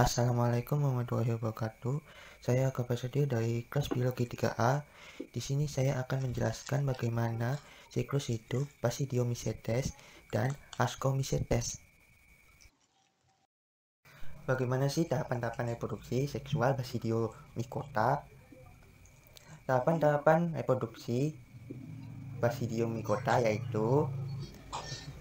Assalamualaikum warahmatullahi wabarakatuh. Saya Kak Prasetyo dari kelas Biologi 3A. Di sini saya akan menjelaskan bagaimana siklus hidup Basidiomycetes dan Ascomycetes. Bagaimana sih tahapan-tahapan reproduksi seksual Basidiomycota? Tahapan-tahapan reproduksi Basidiomycota yaitu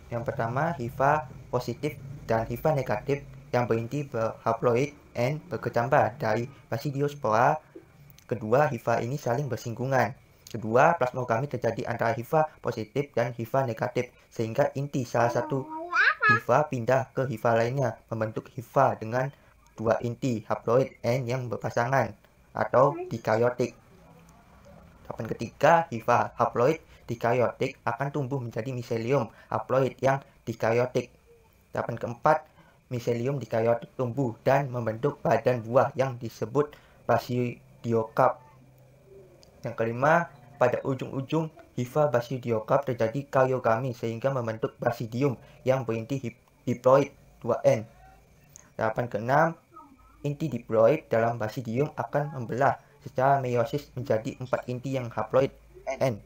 yang pertama HIV positif dan HIV negatif yang berinti haploid N berkecambah dari Basidiospora. Kedua, HIV ini saling bersinggungan. Kedua, plasmogami terjadi antara HIV positif dan HIV negatif sehingga inti salah satu HIV pindah ke HIV lainnya membentuk HIV dengan dua inti haploid N yang berpasangan atau dikaryotik. Tahapan ketiga, HIV haploid dikaryotik akan tumbuh menjadi miselium haploid yang dikaryotik. Tahapan keempat, miselium dikaryotik tumbuh dan membentuk badan buah yang disebut basidiokarp. Yang kelima, pada ujung-ujung HIV basidiokarp terjadi karyogami sehingga membentuk basidium yang berinti diploid 2N. Tahapan keenam, inti diploid dalam basidium akan membelah secara meiosis menjadi 4 inti yang haploid N.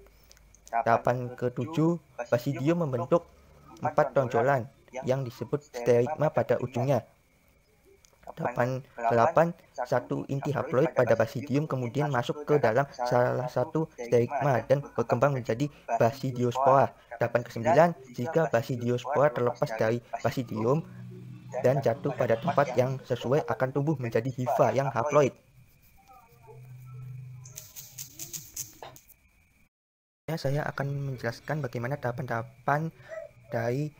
Tahapan ketujuh, basidium membentuk 4 tonjolan yang disebut sterigma pada ujungnya. Tahapan 8, satu inti haploid pada basidium kemudian masuk ke dalam salah satu sterigma dan berkembang menjadi basidiospora. Tahapan ke-9, jika basidiospora terlepas dari basidium dan jatuh pada tempat yang sesuai akan tumbuh menjadi HIV yang haploid. Saya akan menjelaskan bagaimana tahapan-tahapan dari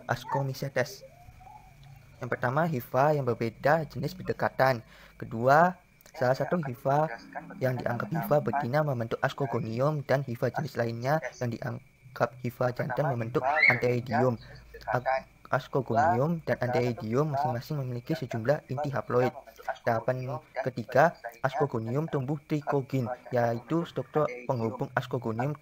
Ascomycetes. Yang pertama, HIV yang berbeda jenis berdekatan. Kedua, salah satu HIV yang dianggap HIV betina membentuk ascogonium dan HIV jenis lainnya yang dianggap HIV jantan membentuk antheridium. Ascogonium dan antheridium masing-masing memiliki sejumlah inti haploid. Tahapan ketiga, ascogonium tumbuh trikogin, yaitu struktur penghubung ascogonium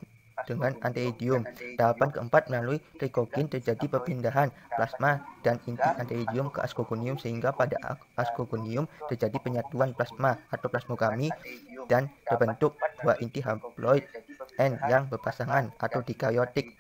dengan antheridium. Tahapan keempat, melalui trikogin terjadi perpindahan plasma dan inti antheridium ke ascogonium sehingga pada ascogonium terjadi penyatuan plasma atau plasmogami dan terbentuk dua inti haploid N yang berpasangan atau dikaryotik.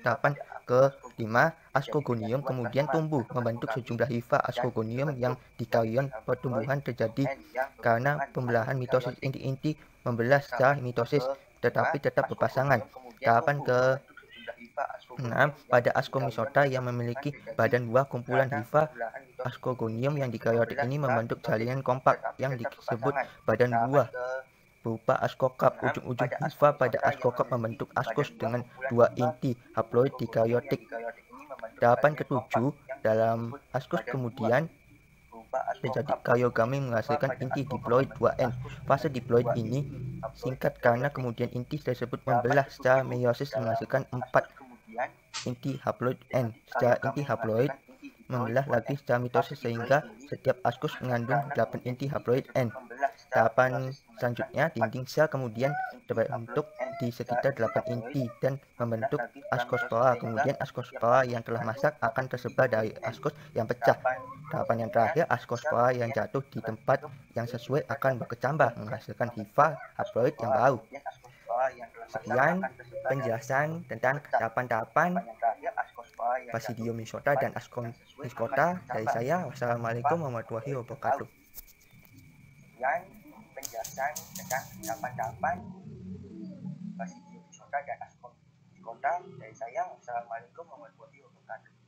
Tahapan ke-5, ascogonium kemudian tumbuh membentuk sejumlah HIV ascogonium yang di karyon pertumbuhan terjadi karena pembelahan mitosis inti-inti membelah secara mitosis tetapi tetap berpasangan. Tahapan ke-6, pada Ascomycota yang memiliki badan buah kumpulan HIV ascogonium yang dikaryotik ini membentuk jalinan kompak yang disebut badan buah berupa ascokarp. Ujung-ujung HIV pada ascokarp membentuk ascos dengan dua inti haploid dikaryotik. Tahapan ke-7, dalam ascos kemudian terjadi karyogami menghasilkan inti diploid 2N. Fase diploid ini singkat karena kemudian inti tersebut membelah secara meiosis menghasilkan 4 inti haploid N. Secara inti haploid membelah lagi secara mitosis sehingga setiap ascos mengandung 8 inti haploid N. Tahapan selanjutnya, dinding sel kemudian terbentuk di sekitar 8 inti dan membentuk ascospora. Kemudian ascospora yang telah masak akan tersebar dari ascos yang pecah. Tahapan yang terakhir, ascospora yang jatuh di tempat yang sesuai akan berkecambah menghasilkan HIV haploid yang baru. Sekian penjelasan tentang tahapan-tahapan Basidiomycota dan Ascomycota dari saya. Wassalamualaikum warahmatullahi wabarakatuh. Sekian penjelasan tentang tahapan-tahapan Basidiomycota dan Ascomycota dari saya. Wassalamualaikum warahmatullahi wabarakatuh.